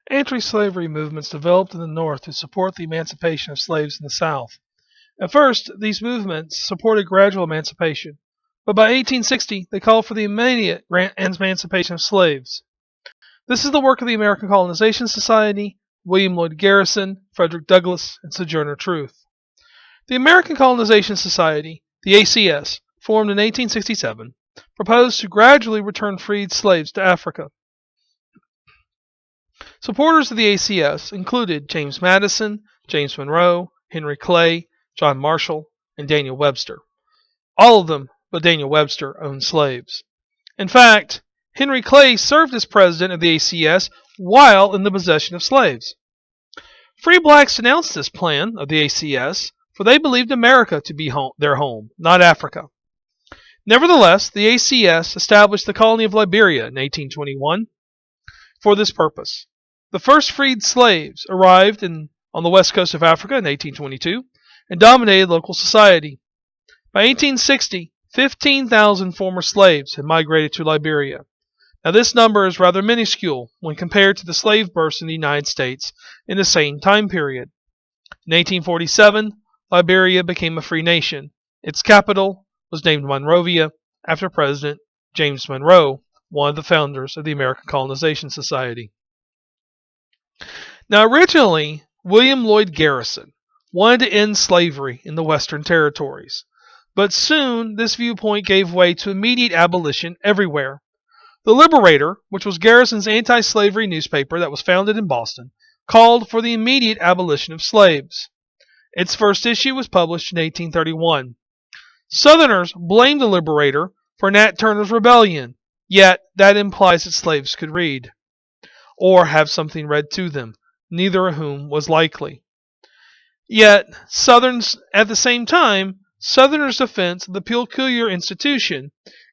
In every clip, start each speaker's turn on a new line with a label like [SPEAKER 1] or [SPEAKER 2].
[SPEAKER 1] Anti-slavery movements developed in the North to support the emancipation of slaves in the South. At first, these movements supported gradual emancipation, but by 1860 they called for the immediate emancipation of slaves. This is the work of the American Colonization Society, William Lloyd Garrison, Frederick Douglass, and Sojourner Truth. The American Colonization Society, the ACS, formed in 1867, proposed to gradually return freed slaves to Africa. Supporters of the ACS included James Madison, James Monroe, Henry Clay, John Marshall, and Daniel Webster. All of them, but Daniel Webster, owned slaves. In fact, Henry Clay served as president of the ACS while in the possession of slaves. Free blacks denounced this plan of the ACS, for they believed America to be their home, not Africa. Nevertheless, the ACS established the colony of Liberia in 1821 for this purpose. The first freed slaves arrived on the west coast of Africa in 1822 and dominated local society. By 1860, 15,000 former slaves had migrated to Liberia. Now this number is rather minuscule when compared to the slave bursts in the United States in the same time period. In 1847, Liberia became a free nation. Its capital was named Monrovia after President James Monroe, one of the founders of the American Colonization Society. Now originally, William Lloyd Garrison wanted to end slavery in the Western Territories, but soon this viewpoint gave way to immediate abolition everywhere. The Liberator, which was Garrison's anti-slavery newspaper that was founded in Boston, called for the immediate abolition of slaves. Its first issue was published in 1831. Southerners blamed the Liberator for Nat Turner's rebellion, yet that implies that slaves could read, or have something read to them, neither of whom was likely. Yet, at the same time, Southerners' defense of the peculiar institution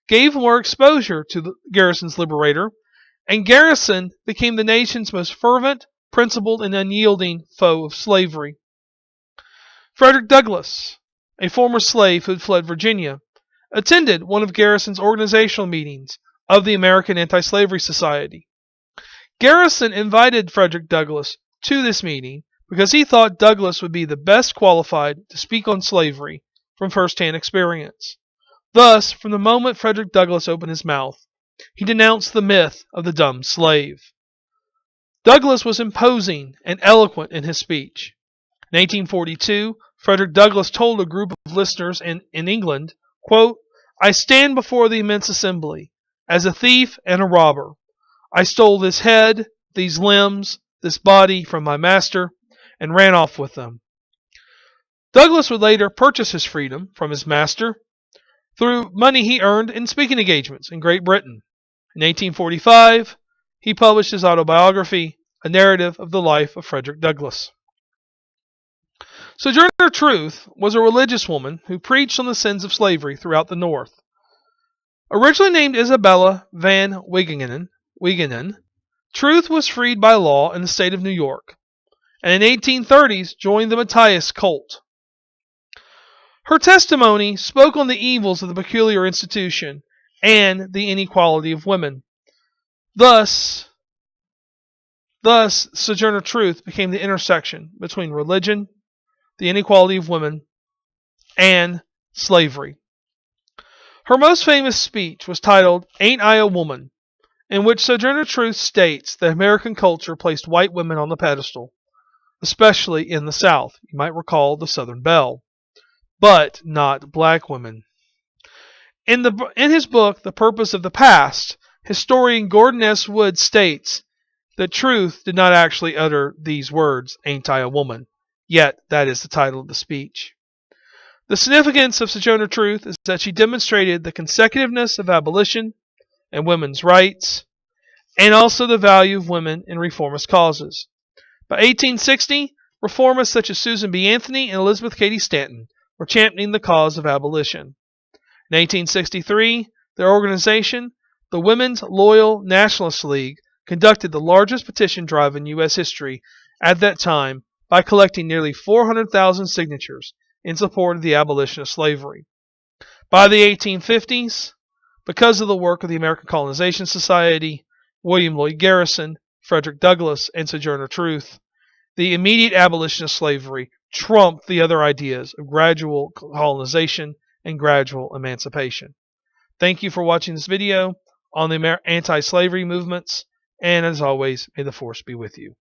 [SPEAKER 1] gave more exposure to Garrison's Liberator, and Garrison became the nation's most fervent, principled, and unyielding foe of slavery. Frederick Douglass, a former slave who had fled Virginia, attended one of Garrison's organizational meetings of the American Anti-Slavery Society. Garrison invited Frederick Douglass to this meeting because he thought Douglass would be the best qualified to speak on slavery from first-hand experience. Thus, from the moment Frederick Douglass opened his mouth, he denounced the myth of the dumb slave. Douglass was imposing and eloquent in his speech. In 1842, Frederick Douglass told a group of listeners in England, quote, "I stand before the immense assembly as a thief and a robber. I stole this head, these limbs, this body from my master, and ran off with them." Douglass would later purchase his freedom from his master through money he earned in speaking engagements in Great Britain. In 1845, he published his autobiography, A Narrative of the Life of Frederick Douglass. Sojourner Truth was a religious woman who preached on the sins of slavery throughout the North. Originally named Isabella Van Wegenen, Truth was freed by law in the state of New York, and in 1830s joined the Matthias cult. Her testimony spoke on the evils of the peculiar institution and the inequality of women. Thus, Sojourner Truth became the intersection between religion, the inequality of women, and slavery. Her most famous speech was titled, "Ain't I a Woman?" in which Sojourner Truth states that American culture placed white women on the pedestal, especially in the South. You might recall the Southern Belle, but not black women. In his book, The Purpose of the Past, historian Gordon S. Wood states that Truth did not actually utter these words, "Ain't I a woman?" Yet that is the title of the speech. The significance of Sojourner Truth is that she demonstrated the consecutiveness of abolition and women's rights, and also the value of women in reformist causes. By 1860, reformists such as Susan B. Anthony and Elizabeth Cady Stanton were championing the cause of abolition. In 1863, their organization, the Women's Loyal Nationalist League, conducted the largest petition drive in U.S. history at that time by collecting nearly 400,000 signatures in support of the abolition of slavery. By the 1850s, because of the work of the American Colonization Society, William Lloyd Garrison, Frederick Douglass, and Sojourner Truth, the immediate abolition of slavery trumped the other ideas of gradual colonization and gradual emancipation. Thank you for watching this video on the anti-slavery movements, and as always, may the force be with you.